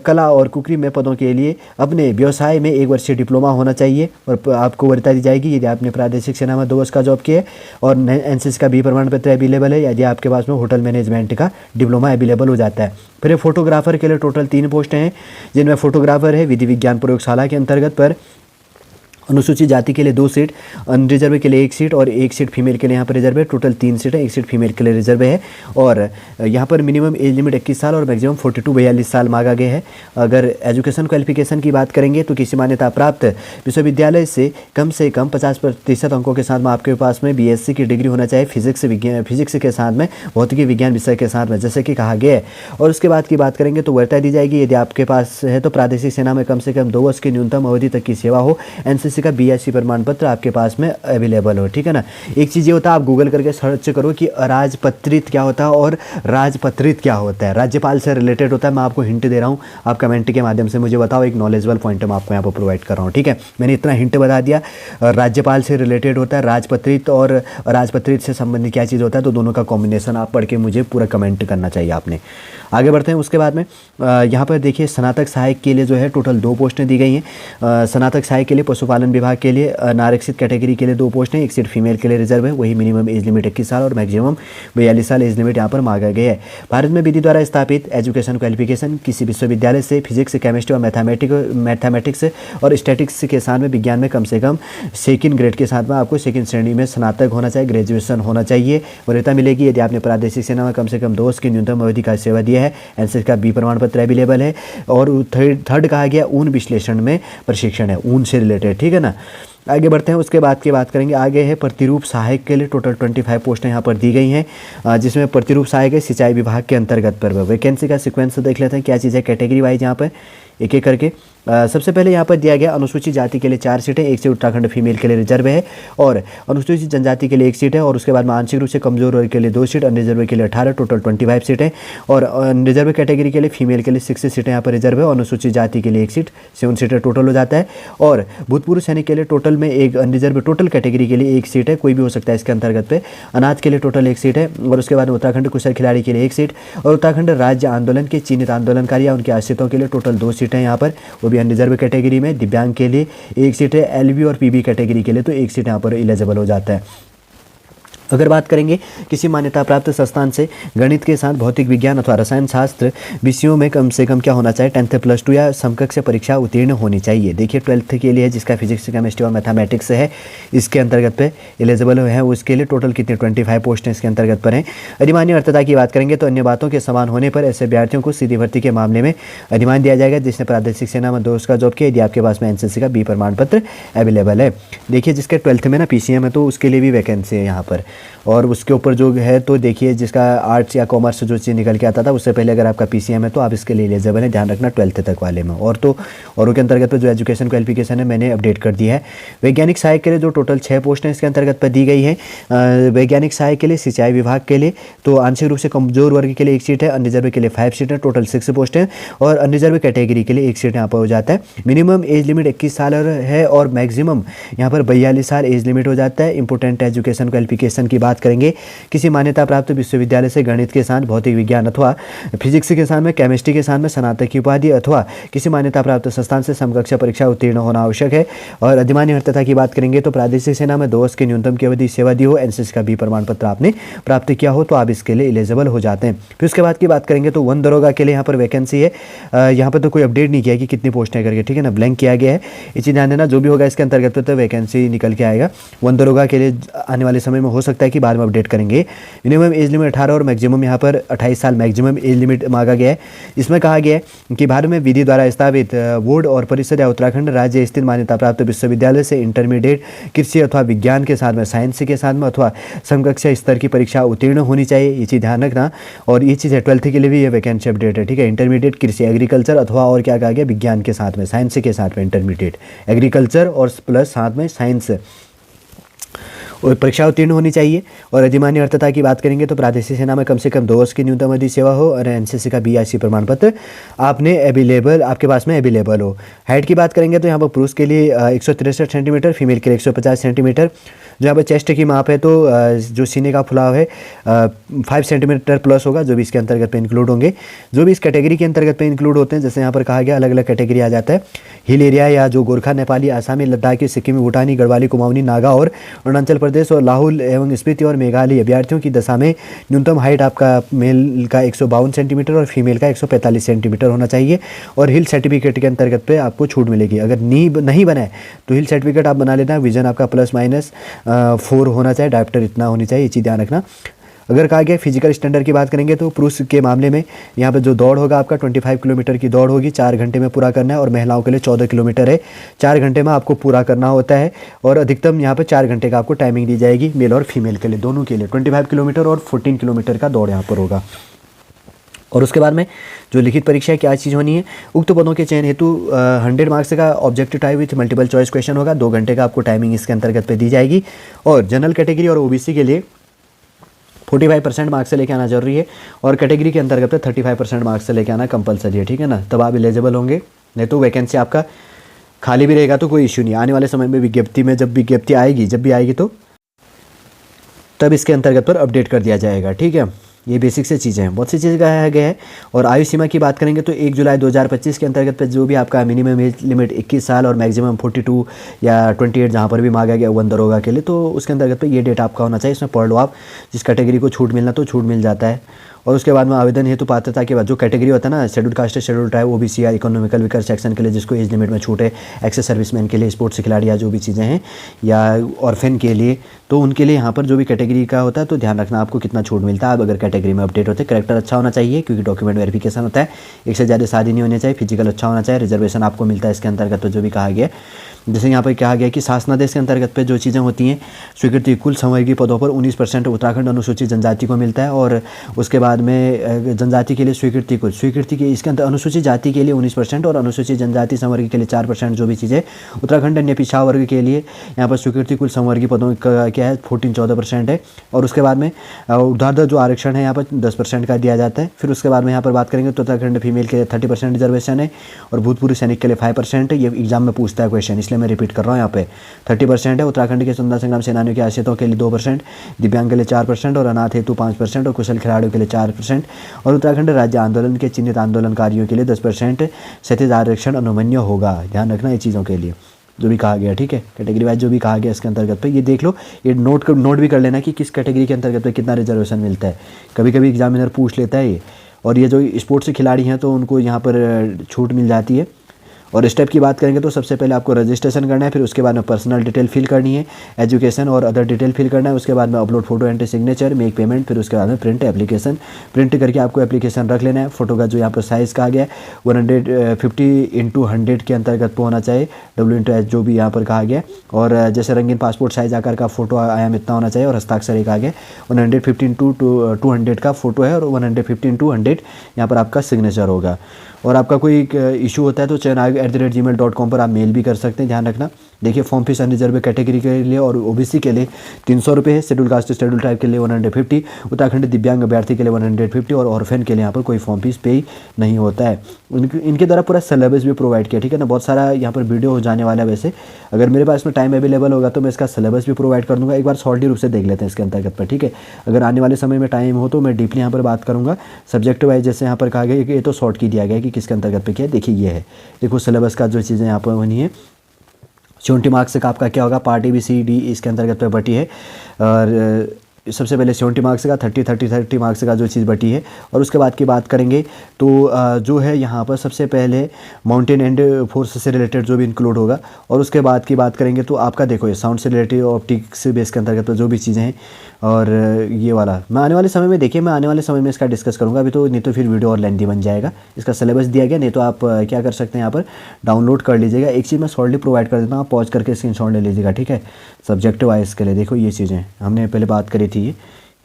कला और कुकरी में पदों के लिए अपने व्यवसाय में 1 वर्षीय डिप्लोमा होना चाहिए और आपको वरीयता दी जाएगी यदि आपने प्रादेशिक सेना में 2 वर्ष का जॉब किया है और एनसीसी का बी प्रमाण पत्र अवेलेबल है, यदि आपके पास में होटल मैनेजमेंट का डिप्लोमा अवेलेबल हो जाता है। फिर फोटोग्राफर के लिए टोटल 3 पोस्टें हैं जिनमें फोटोग्राफर है विधि विज्ञान प्रयोगशाला के अंतर्गत पर अनुसूचित जाति के लिए 2 सीट, अनरिजर्व के लिए 1 सीट और 1 सीट फीमेल के लिए यहाँ पर रिजर्व है। टोटल 3 सीटें, 1 सीट फीमेल के लिए रिजर्व है और यहाँ पर मिनिमम एज लिमिट 21 साल और मैक्सिमम 42 साल मांगा गया है। अगर एजुकेशन क्वालिफिकेशन की बात करेंगे तो किसी मान्यता प्राप्त विश्वविद्यालय से कम 50% अंकों के साथ में आपके पास में बीएससी की डिग्री होना चाहिए फिजिक्स के साथ में भौतिकी विज्ञान विषय के साथ में जैसे कि कहा गया है। और उसके बाद की बात करेंगे तो वरीयता दी जाएगी यदि आपके पास है तो प्रादेशिक सेना में कम से कम 2 वर्ष की न्यूनतम अवधि तक की सेवा हो, एनसीसी का बीएससी प्रमाण पत्र आपके पास में अवेलेबल हो, ठीक है ना। एक चीज़ ये होता है आप गूगल करके सर्च करो कि राजपत्रित क्या होता है और राजपत्रित क्या होता है, राज्यपाल से रिलेटेड होता है। मैं आपको हिंट दे रहा हूँ, आप कमेंट के माध्यम से मुझे बताओ, एक नॉलेजेबल पॉइंट मैं आपको यहाँ पर प्रोवाइड कर रहा हूँ, ठीक है। मैंने इतना हिंट बता दिया, राज्यपाल से रिलेटेड होता है राजपत्रित और राजपत्रित से संबंधित क्या चीज़ होता है, तो दोनों का कॉम्बिनेशन आप पढ़ के मुझे पूरा कमेंट करना चाहिए आपने। आगे बढ़ते हैं। उसके बाद में यहाँ पर देखिए स्नातक सहायक के लिए जो है टोटल 2 पोस्टें दी गई हैं। स्नातक सहायक के लिए पशुपालन विभाग के लिए नारक्षित कैटेगरी के लिए 2 पोस्ट हैं, 1 सीट फीमेल के लिए रिजर्व है, वही मिनिमम एज लिमिट 21 साल और मैक्सिमम 42 साल एज लिमिट यहाँ पर मांगा गया है। भारत में विधि द्वारा स्थापित एजुकेशन क्वालिफिकेशन किसी विश्वविद्यालय से फिजिक्स, केमिस्ट्री और मैथमेटिक्स और स्टैटिक्स के साथ में विज्ञान में कम से कम 2nd ग्रेड के साथ में आपको 2nd श्रेणी में स्नातक होना चाहिए, ग्रेजुएशन होना चाहिए। वरीयता मिलेगी यदि आपने प्रादेशिक सेना में कम से कम 2 वर्ष की न्यूनतम अवधि का सेवा दिया है, एनसीसी का बी प्रमाण पत्र अवेलेबल है। और थर्ड कहा गया ऊन विश्लेषण में प्रशिक्षण है, ऊन से रिलेटेड, ठीक है ना। आगे बढ़ते हैं। उसके बाद की बात करेंगे, आगे है प्रतिरूप सहायक के लिए टोटल 25 पोस्टें यहाँ पर दी गई हैं, जिसमें प्रतिरूप सहायक है सिंचाई विभाग के अंतर्गत पर। वैकेंसी का सीक्वेंस देख लेते हैं क्या चीज़ है कैटेगरी वाइज यहाँ पर एक एक करके। सबसे पहले यहाँ पर दिया गया अनुसूचित जाति के लिए 4 सीटें, 1 सीट उत्तराखंड फीमेल के लिए रिजर्व है, और अनुसूचित जनजाति के लिए 1 सीट है, और उसके बाद में आंशिक रूप से कमजोर वर्ग के लिए 2 सीट, अनरिजर्व के लिए 18, टोटल 25 सीटें, और रिजर्व कैटेगरी के लिए फीमेल के लिए 6 सीटें यहाँ पर रिजर्व है, और अनुसूचित जाति के लिए 1 सीट, 7 सीटें टोटल हो जाता है, और भूतपूर्व सैनिक के लिए टोटल में एक अनरिजर्व टोटल कैटेगरी के लिए 1 सीट है, कोई भी हो सकता है इसके अंतर्गत पे, अनाथ के लिए टोटल 1 सीट है, और उसके बाद उत्तराखंड कुशल खिलाड़ी के लिए 1 सीट, और उत्तराखंड राज्य आंदोलन के चिन्हित आंदोलनकारी या उनके आश्रितों के लिए टोटल 2 सीटें यहाँ पर, वो भी अनरिजर्व कैटेगरी में। दिव्यांग के लिए 1 सीट है, एलबी और पीबी कैटेगरी के लिए तो 1 सीट यहाँ पर एलिजिबल हो जाता है। अगर बात करेंगे किसी मान्यता प्राप्त संस्थान से गणित के साथ भौतिक विज्ञान अथवा रसायन शास्त्र विषयों में कम से कम क्या होना चाहिए, 10th +2 या समकक्ष परीक्षा उत्तीर्ण होनी चाहिए। देखिए 12th के लिए जिसका फिजिक्स, केमिस्ट्री और मैथमेटिक्स है इसके अंतर्गत पे एलिजिबल है, उसके लिए टोटल कितने 25 पोस्ट इसके अंतर्गत पर हैं। अधिमान्य अर्थता की बात करेंगे तो अन्य बातों के समान होने पर ऐसे अभ्यर्थियों को सीधी भर्ती के मामले में अधिमान दिया जाएगा जिसने प्रादेशिक सेना में 2 का जॉब किया, यदि आपके पास में एनसीसी का बी प्रमाण पत्र अवेलेबल है। देखिए जिसके 12th में ना पीसीएम है तो उसके लिए भी वैकेंसी है यहाँ पर, और उसके ऊपर जो है तो देखिए जिसका आर्ट्स या कॉमर्स जो चीज़ निकल के आता था उससे पहले अगर आपका पीसीएम है तो आप इसके लिए एलिजिबल है, ध्यान रखना 12th तक वाले में। और तो और के अंतर्गत पर जो एजुकेशन क्वालिफिकेशन है मैंने अपडेट कर दिया है। वैज्ञानिक सहायक के लिए जो टोटल 6 पोस्ट हैं इसके अंतर्गत पर दी गई है। वैज्ञानिक सहायक के लिए सिंचाई विभाग के लिए तो आंशिक रूप से कमजोर वर्ग के लिए 1 सीट है, अनरिजर्व के लिए 5 सीट है, टोटल 6 पोस्ट हैं, और अनरिजर्व कैटेगरी के लिए 1 सीट यहाँ पर हो जाता है। मिनिमम एज लिमिट 21 साल है और मैक्सिमम यहाँ पर 42 साल एज लिमिट हो जाता है। इंपोर्टेंट एजुकेशन क्वालिफिकेशन की बात करेंगे, किसी मान्यता प्राप्त विश्वविद्यालय से गणित के साथ भौतिक विज्ञान अथवा फिजिक्स के साथ में, केमिस्ट्री के साथ में स्नातक की उपाधि अथवा किसी मान्यता प्राप्त संस्थान से समकक्ष परीक्षा उत्तीर्ण होना आवश्यक है। और अधिमान्य अर्थता की बात करेंगे तो प्रादेशिक सेना में 2 वर्ष की न्यूनतम की अवधि सेवा दी हो, एनसीसी का बी प्रमाण पत्र आपने प्राप्त किया हो तो आप इसके लिए एलिजिबल हो जाते हैं। फिर उसके बाद की बात करेंगे तो वन दरोगा के लिए यहाँ पर वैकेंसी है। यहाँ पर तो कोई अपडेट नहीं किया कि कितनी पोस्टें करके, ठीक है ना, ब्लैंक किया गया है, ये चीज़ ध्यान देना। जो भी होगा इसके अंतर्गत तो वैकेंसी निकल के आएगा। वन दरोगा के लिए आने वाले समय में हो सकता है कि बाद में अपडेट करेंगे। मिनिमम एज लिमिट 18 और मैक्सिमम यहाँ पर 28 साल मैक्सिमम एज लिमिट मांगा गया है। इसमें कहा गया है कि भारत में विधि द्वारा स्थापित बोर्ड और परिषद या उत्तराखंड राज्य स्थित मान्यता प्राप्त विश्वविद्यालय से इंटरमीडिएट कृषि अथवा विज्ञान के साथ में, साइंस के साथ में अथवा समकक्ष स्तर की परीक्षा उत्तीर्ण होनी चाहिए, ये चीज़ ध्यान रखना। और ये चीज़ है 12th के लिए भी ये वैकेंसी अपडेट है, ठीक है। इंटरमीडिएट कृषि एग्रीकल्चर अथवा और क्या कहा गया, विज्ञान के साथ में, साइंस के साथ में, इंटरमीडिएट एग्रीकल्चर और प्लस साथ में साइंस और परीक्षा उत्तीर्ण होनी चाहिए। और अधिमान्य अर्थता की बात करेंगे तो प्रादेशिक सेना में कम से कम 2 वर्ष की न्यूनतम अवधि सेवा हो और एनसीसी का बीआईसी प्रमाण पत्र आपने अवेलेबल, आपके पास में अवेलेबल हो। हाइट की बात करेंगे तो यहाँ पर पुरुष के लिए 163 सेंटीमीटर, फीमेल के लिए 150 सेंटीमीटर। जो यहाँ पर चेस्ट की माप है तो जो सीने का फुलाव है 5 सेंटीमीटर प्लस होगा, जो भी इसके अंतर्गत पे इंक्लूड होंगे, जो भी इस कैटेगरी के अंतर्गत पे इंक्लूड होते हैं। जैसे यहाँ पर कहा गया अलग अलग कैटेगरी आ जाता है। हिल एरिया या जो गोरखा, नेपाली, आसामी, लद्दाखी, सिक्किमी, भूटानी, गढ़वाली, कुमाऊनी, नागा और अरुणाचल प्रदेश और लाहौल एवं स्पीति और मेघालय अभ्यर्थियों की दशा में न्यूनतम हाइट आपका मेल का 152 सेंटीमीटर और फीमेल का 145 सेंटीमीटर होना चाहिए। और हिल सर्टिफिकेट के अंतर्गत पे आपको छूट मिलेगी। अगर नहीं बना है तो हिल सर्टिफिकेट आप बना लेना। विजन आपका +- 4 होना चाहिए, डायप्टर इतना होनी चाहिए, ये चीज़ ध्यान रखना। अगर कहा गया फिजिकल स्टैंडर्ड की बात करेंगे तो पुरुष के मामले में यहाँ पे जो दौड़ होगा आपका 25 किलोमीटर की दौड़ होगी, 4 घंटे में पूरा करना है। और महिलाओं के लिए 14 किलोमीटर है, 4 घंटे में आपको पूरा करना होता है। और अधिकतम यहाँ पे 4 घंटे का आपको टाइमिंग दी जाएगी, मेल और फीमेल के लिए, दोनों के लिए। 25 किलोमीटर और 14 किलोमीटर का दौड़ यहाँ पर होगा। और उसके बाद में जो लिखित परीक्षा है क्या चीज़ होनी है, उक्त पदों के चयन हेतु 100 मार्क्स का objective type with multiple choice question होगा। 2 घंटे का आपको टाइमिंग इसके अंतर्गत पे दी जाएगी। और जनरल कैटेगरी और ओबीसी के लिए 45% मार्क्स से लेके आना जरूरी है। और कैटेगरी के अंतर्गत पे 35% मार्क्स से लेके आना कंपलसरी है, ठीक है ना, तब आप एलिजिबल होंगे। नहीं तो वैकेंसी आपका खाली भी रहेगा तो कोई इश्यू नहीं। आने वाले समय में विज्ञप्ति में जब विज्ञप्ति आएगी, जब भी आएगी तो तब इसके अंतर्गत पर अपडेट कर दिया जाएगा, ठीक है। ये बेसिक से चीज़ें हैं, बहुत सी चीज़ें कहा गया है। और आयु सीमा की बात करेंगे तो 1 जुलाई 2025 के अंतर्गत पे जो भी आपका मिनिमम एज लिमिट 21 साल और मैक्सिमम 42 या 28 जहाँ पर भी मांगा गया वन दरोगा के लिए, तो उसके अंतर्गत पे ये डेट आपका होना चाहिए। इसमें पढ़ लो आप, जिस कैटेगरी को छूट मिलना तो छूट मिल जाता है। और उसके बाद में आवेदन हेतु पात्रता के बाद जो कैटेगरी होता है ना, schedule caste, schedule tribe, OBC या इकोनॉमिकल वीकर सेक्शन के लिए जिसको एज लिमिट में छूट है, एक्सेस सर्विसमैन के लिए, स्पोर्ट्स खिलाड़ी या जो भी चीज़ें हैं, या ऑर्फेन के लिए, तो उनके लिए यहाँ पर जो भी कैटेगरी का होता है तो ध्यान रखना आपको कितना छूट मिलता है। अब अगर कैटेगरी में अपडेट होते हैं, करेक्टर अच्छा होना चाहिए क्योंकि डॉक्यूमेंट वेरिफिकेशन होता है, एक से ज़्यादा शादी नहीं होनी चाहिए, फिजिकल अच्छा होना चाहिए, रिजर्वेशन आपको मिलता है इसके अंतर्गत। तो जो भी कहा गया, जैसे यहाँ पर कहा गया कि शासनादेश के अंतर्गत पे जो चीज़ें होती हैं, स्वीकृति कुल संवर्गीय पदों पर 19% उत्तराखंड अनुसूचित जनजाति को मिलता है। और उसके बाद बाद में जनजाति के लिए स्वीकृति कुल, स्वीकृति के इसके अंदर अनुसूचित जाति के लिए 19% और अनुसूचित जनजाति संवर्ग के लिए 4% जो भी चीज़ें। उत्तराखंड अन्य पिछड़ा वर्ग के लिए यहाँ पर स्वीकृति कुल संवर्गीय पदों का क्या है 14% है। और उसके बाद में ऊर्ध्वाधर जो आरक्षण है यहाँ पर 10% का दिया जाता है। फिर उसके बाद में यहाँ पर बात करेंगे तो उत्तराखंड फीमेल के लिए 30% रिजर्वेशन है और भूतपूर्व सैनिक के लिए 5% है। ये एग्जाम में पूछता है क्वेश्चन, इसलिए मैं रिपीट कर रहा हूँ। यहाँ पे 30% है। उत्तराखंड के स्वतंत्रता संग्राम सेनानियों के आश्रितों के लिए 2%, दिव्यांग के लिए 4% और अनाथ हेतु 5% और कुशल खिलाड़ियों के लिए 4% और उत्तराखंड राज्य आंदोलन के चिन्हित आंदोलनकारियों के लिए 10% क्षैतिज आरक्षण अनुमन्य होगा। ध्यान रखना ये चीज़ों के लिए जो भी कहा गया, ठीक है, कैटेगरी वाइज जो भी कहा गया इसके अंतर्गत पे ये देख लो, ये नोट भी कर लेना कि किस कैटेगरी के अंतर्गत पे कितना रिजर्वेशन मिलता है। कभी कभी एग्जामिनर पूछ लेता है ये। और ये जो स्पोर्ट्स से खिलाड़ी हैं तो उनको यहाँ पर छूट मिल जाती है। और स्टेप की बात करेंगे तो सबसे पहले आपको रजिस्ट्रेशन करना है, फिर उसके बाद में पर्सनल डिटेल फिल करनी है, एजुकेशन और अदर डिटेल फिल करना है, उसके बाद में upload photo and signature, make payment, फिर उसके बाद में प्रिंट एप्लीकेशन। प्रिंट करके आपको एप्लीकेशन रख लेना है। फोटो का जो यहाँ पर साइज़ कहा गया 150x100 के अंतर्गत होना चाहिए, W/H जो भी यहाँ पर कहा गया। और जैसे रंगीन पासपोर्ट साइज आकार का फोटो आयाम इतना होना चाहिए और हस्ताक्षर एक आ गया 150x200 का फोटो है और 150x100 यहाँ पर आपका सिग्नेचर होगा। और आपका कोई इशू होता है तो chenaayog@gmail.com पर आप मेल भी कर सकते हैं। ध्यान रखना। देखिए फॉर्म फीस अनरिजर्व कैटेगरी के लिए और ओबीसी के लिए 300 रुपये है, शेड्यूल कास्ट शेड्यूल ट्राइब के लिए 150, उत्तराखंड दिव्यांग अभ्यर्थी के लिए 150 और ऑर्फेन के लिए यहाँ पर कोई फॉर्म फीस पे नहीं होता है। इनके द्वारा पूरा सिलेबस भी प्रोवाइड किया, ठीक है ना। बहुत सारा यहाँ पर वीडियो हो जाने वाला है। वैसे अगर मेरे पास में टाइम अवेलेबल होगा तो मैं इसका सिलेबस भी प्रोवाइड कर दूँगा। एक बार शॉर्टली रूप से देख लेते हैं इसके अंतर्गत पर, ठीक है। अगर आने वाले समय में टाइम हो तो मैं डीपली यहाँ पर बात करूँगा सब्जेक्ट वाइज। जैसे यहाँ पर कहा गया कि ये तो शॉर्ट की दिया गया है कि किसके अंतर्गत पे क्या है। देखिए ये है, देखो सिलेबस का जो चीज़ें यहाँ पर बनी है 70 मार्क्स का आपका क्या होगा, पार्ट ABCD इसके अंतर्गत पे बटी है। और सबसे पहले 70 मार्क्स का 30 मार्क्स का जो चीज़ बटी है। और उसके बाद की बात करेंगे तो जो है यहाँ पर सबसे पहले माउंटेन एंड फोर्स से रिलेटेड जो भी इंक्लूड होगा। और उसके बाद की बात करेंगे तो आपका देखो ये साउंड से रिलेटेड ऑप्टिक्स बेस के अंतर्गत जो भी चीज़ें हैं। और ये वाला मैं आने वाले समय में देखिए मैं आने वाले समय में इसका डिस्कस करूँगा। अभी तो नहीं तो फिर वीडियो और लेंथी बन जाएगा। इसका सिलेबस दिया गया, नहीं तो आप क्या कर सकते हैं यहाँ पर डाउनलोड कर लीजिएगा। एक चीज़ मैं शॉर्टली प्रोवाइड कर देता हूँ, आप पॉज करके स्क्रीनशॉट ले लीजिएगा, ठीक है। सब्जेक्ट वाइज के लिए देखो ये चीज़ें हमने पहले बात करी थी।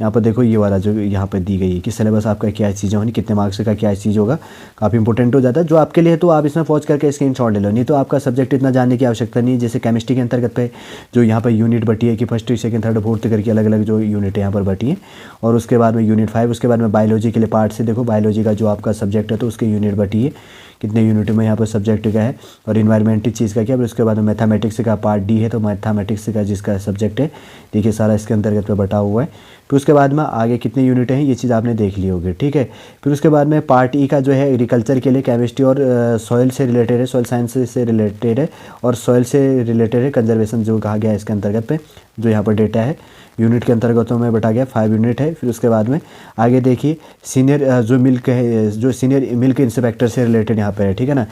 यहाँ पर देखो ये वाला जो यहाँ पर दी गई है कि सिलेबस आपका क्या चीज़ होनी, कितने मार्क्स का क्या चीज़ होगा, काफ़ी इंपॉर्टेंट हो जाता है। जो आपके लिए है तो आप इसमें पॉज करके स्क्रीनशॉट ले लो, नहीं तो आपका सब्जेक्ट इतना जानने की आवश्यकता नहीं है। जैसे केमिस्ट्री के अंतर्गत पे जो यहाँ पर यूनिट बटी है कि फर्स्ट सेकंड थर्ड फोर्थ करके अलग अलग जो यूनिट यहाँ पर बटी है। और उसके बाद में यूनिट 5, उसके बाद में बायोलॉजी के लिए पार्ट से देखो बायोलॉजी का जो आपका सब्जेक्ट है तो उसके यूनिट बटी है, कितने यूनिट में यहाँ पर सब्जेक्ट का है। और इन्वायरमेंटल चीज़ का क्या, फिर उसके बाद में मैथमेटिक्स का पार्ट D है तो मैथमेटिक्स का जिसका सब्जेक्ट है देखिए सारा इसके अंतर्गत पे बटा हुआ है। फिर उसके बाद में आगे कितने यूनिट हैं ये चीज़ आपने देख ली होगी, ठीक है। फिर उसके बाद में पार्ट E का जो है एग्रीकल्चर के लिए केमिस्ट्री और सॉइल से रिलेटेड है, सॉइल साइंस से रिलेटेड है और सॉइल से रिलेटेड है कंजर्वेशन जो कहा गया है इसके अंतर्गत पे जो यहाँ पर डेटा है यूनिट के अंतर्गत में बटा गया 5 यूनिट है। फिर उसके बाद में आगे देखिए सीनियर जो मिल्क है, जो सीनियर मिल्क इंस्पेक्टर से रिलेटेड यहाँ पर है, ठीक है ना।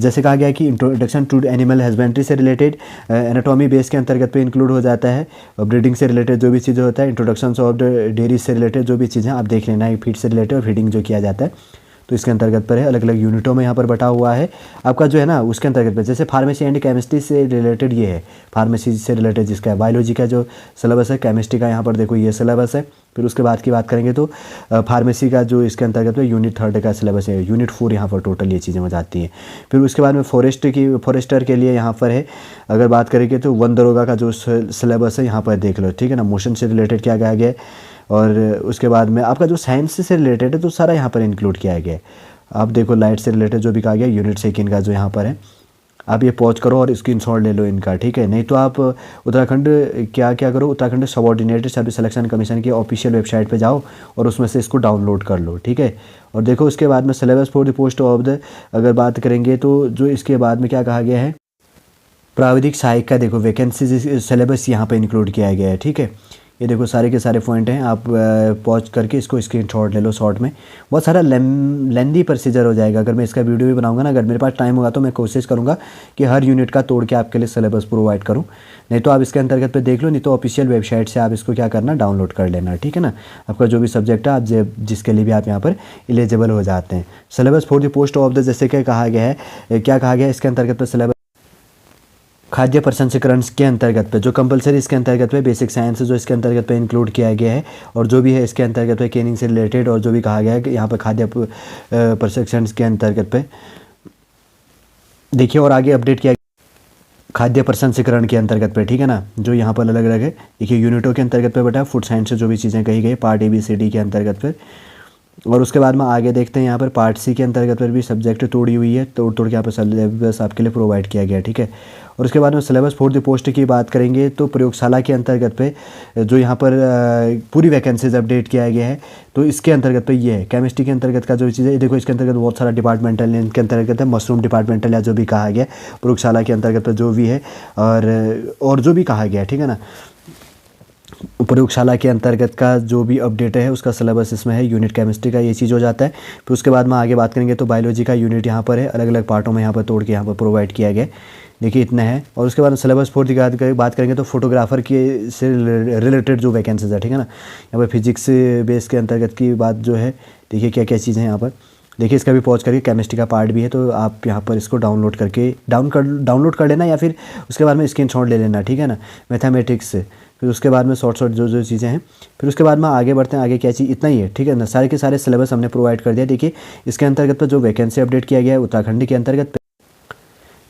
जैसे कहा गया कि इंट्रोडक्शन टू एनिमल हस्बेंड्री से रिलेटेड एनाटॉमी बेस के अंतर्गत पे इंक्लूड हो जाता है। और ब्रीडिंग से रिलेटेड जो भी चीज़ें होता है, इंट्रोडक्शन ऑफ डेयरी से रिलेटेड जो भी चीज़ें आप देख लेना है, फीड से रिलेटेड और फीडिंग जो किया जाता है तो इसके अंतर्गत पर है। अलग अलग यूनिटों में यहाँ पर बटा हुआ है आपका जो है ना उसके अंतर्गत पर। जैसे फार्मेसी एंड केमिस्ट्री से रिलेटेड ये है, फार्मेसी से रिलेटेड जिसका है। बायोलॉजी का जो सिलेबस है, केमिस्ट्री का यहाँ पर देखो ये सिलेबस है। फिर उसके बाद की बात करेंगे तो फार्मेसी का जो इसके अंतर्गत में यूनिट 3 का सिलेबस है, यूनिट 4 यहाँ पर टोटल ये चीज़ें हो जाती हैं। फिर उसके बाद में फॉरेस्टर के लिए यहाँ पर है अगर बात करेंगे तो वन दरोगा का जो सिलेबस है यहाँ पर देख लो, ठीक है ना। मोशन से रिलेटेड क्या कहा गया है और उसके बाद में आपका जो साइंस से रिलेटेड है तो सारा यहाँ पर इंक्लूड किया गया है। आप देखो लाइट से रिलेटेड जो भी कहा गया यूनिट 2 का जो यहाँ पर है, आप ये पॉज करो और स्क्रीनशॉट ले लो इनका, ठीक है। नहीं तो आप उत्तराखंड क्या करो, Uttarakhand subordinated service selection commission की ऑफिशियल वेबसाइट पे जाओ और उसमें से इसको डाउनलोड कर लो, ठीक है। और देखो उसके बाद में syllabus for the post of the अगर बात करेंगे तो जो इसके बाद में क्या कहा गया है प्राविधिक सहायक का देखो वैकेंसी सिलेबस यहाँ पर इंक्लूड किया गया है, ठीक है। ये देखो सारे के सारे पॉइंट हैं, आप पॉज करके इसको स्क्रीनशॉट ले लो शॉर्ट में। बहुत सारा लेंदी प्रोसीजर हो जाएगा अगर मैं इसका वीडियो भी बनाऊंगा ना। अगर मेरे पास टाइम होगा तो मैं कोशिश करूंगा कि हर यूनिट का तोड़ के आपके लिए सिलेबस प्रोवाइड करूं। नहीं तो आप इसके अंतर्गत पे देख लो, नहीं तो ऑफिशियल वेबसाइट से आप इसको क्या करना डाउनलोड कर लेना, ठीक है ना। आपका जो भी सब्जेक्ट है आप जिसके लिए भी आप यहाँ पर एलिजिबल हो जाते हैं। Syllabus for the post of the जैसे क्या कहा गया है, क्या कहा गया है इसके अंतर्गत पर सिलेबस खाद्य प्रसंस्करण के अंतर्गत पे जो कंपलसरी इसके अंतर्गत पे बेसिक साइंस जो इसके अंतर्गत पे इंक्लूड किया गया है, और जो भी है इसके अंतर्गत पे केनिंग से रिलेटेड और जो भी कहा गया है कि यहाँ पर खाद्य प्रसंस्करण के अंतर्गत पे देखिए, और आगे अपडेट किया खाद्य प्रसंस्करण के अंतर्गत पे, ठीक है ना, जो यहाँ पर अलग अलग है देखिए यूनिटों के अंतर्गत पे बेटा फूड साइंस से जो भी चीज़ें कही गई पार्ट ABCD के अंतर्गत पे। और उसके बाद में आगे देखते हैं यहाँ पर पार्ट C के अंतर्गत पर भी सब्जेक्ट तोड़ी हुई है, तोड़ तोड़ के यहाँ पर सिलेबस आपके लिए प्रोवाइड किया गया है, ठीक है। और उसके बाद में सिलेबस फॉर द पोस्ट की बात करेंगे तो प्रयोगशाला के अंतर्गत पे जो यहाँ पर पूरी वैकेंसीज अपडेट किया गया है, तो इसके अंतर्गत पे ये है केमिस्ट्री के अंतर्गत का जो चीज़ है, देखो इसके अंतर्गत बहुत सारा डिपार्टमेंटल इनके अंतर्गत है, मशरूम डिपार्टमेंटल या जो भी कहा गया प्रयोगशाला के अंतर्गत पर जो भी है, और जो भी कहा गया है, ठीक है ना, प्रयोगशाला के अंतर्गत का जो भी अपडेट है उसका सिलेबस इसमें है। यूनिट केमिस्ट्री का ये चीज़ हो जाता है। फिर उसके बाद में आगे बात करेंगे तो बायोलॉजी का यूनिट यहाँ पर है, अलग अलग पार्टों में यहाँ पर तोड़ के यहाँ पर प्रोवाइड किया गया, देखिए इतना है। और उसके बाद सिलेबस फोर्थ की बात करेंगे तो फोटोग्राफर के से रिलेटेड जो वैकेंसीज है, ठीक है ना, यहाँ पर फिजिक्स बेस के अंतर्गत की बात जो है, देखिए क्या क्या चीज़ें हैं यहाँ पर, देखिए इसका भी पॉज करके केमिस्ट्री का पार्ट भी है, तो आप यहाँ पर इसको डाउनलोड करके डाउनलोड कर लेना या फिर उसके बाद में स्क्रीनशॉट ले लेना, ठीक है ना, मैथमेटिक्स से। फिर उसके बाद में शॉर्ट जो चीज़ें हैं, फिर उसके बाद में आगे बढ़ते हैं, आगे क्या चीज़ इतना ही है, ठीक है ना, सारे के सारे सिलेबस हमने प्रोवाइड कर दिया। देखिए इसके अंतर्गत पर जो वैकेंसी अपडेट किया गया है उत्तराखंड के अंतर्गत,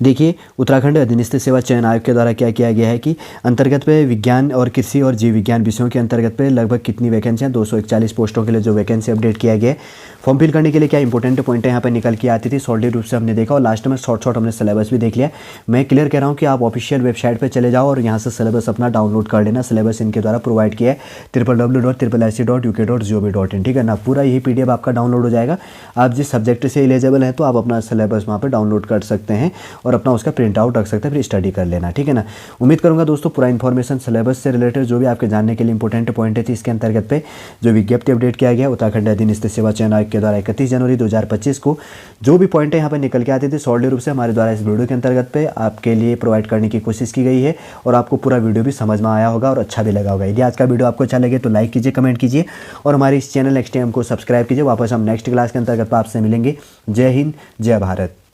देखिए उत्तराखंड अधीनस्थ सेवा चयन आयोग के द्वारा क्या किया गया है कि अंतर्गत पे विज्ञान और कृषि और जीव विज्ञान विषयों के अंतर्गत पे लगभग कितनी वैकेंसियाँ 241 पोस्टों के लिए जो वैकेंसी अपडेट किया गया है। फॉर्म फिल करने के लिए क्या इंपॉर्टेंट पॉइंट है यहाँ पे निकल के आती थी, सॉलिड रूप से हमने देखा, और लास्ट में शॉर्ट हमने सिलेबस भी देख लिया। मैं क्लियर कह रहा हूँ कि आप ऑफिशियल वेबसाइट पर चले जाओ और यहाँ से सिलेबस अपना डाउनलोड कर लेना। सिलेबस इनके द्वारा प्रोवाइड किया है www.ssc.uk.gov.in, ठीक है ना, पूरा यही PDF आपका डाउनलोड हो जाएगा। आप जिस सब्जेक्ट से एलिजिबल हैं तो आप अपना सिलेबस वहाँ पर डाउनलोड कर सकते हैं और अपना उसका प्रिंट आउट रख सकते हैं, फिर स्टडी कर लेना, ठीक है ना। उम्मीद करूंगा दोस्तों पूरा इन्फॉर्मेशन सिलेबस से रिलेटेड जो भी आपके जानने के लिए इंपॉर्टेंट पॉइंट है इसके अंतर्गत पे जो विज्ञप्ति अपडेट किया गया उत्तराखंड अधीनस्थ सेवा चयन आयोग के द्वारा 31 जनवरी 2025 को जो भी पॉइंट है यहाँ पर निकल के आते थे सॉलिड रूप से हमारे द्वारा इस वीडियो के अंतर्गत पे आपके लिए प्रोवाइड करने की कोशिश की गई है, और आपको पूरा वीडियो भी समझ में आया होगा और अच्छा भी लगा होगा। यदि आज का वीडियो आपको अच्छा लगे तो लाइक कीजिए, कमेंट कीजिए और हमारे इस चैनल नेक्स्ट टाइम को सब्सक्राइब कीजिए। वापस हम नेक्स्ट क्लास के अंतर्गत आपसे मिलेंगे। जय हिंद, जय भारत।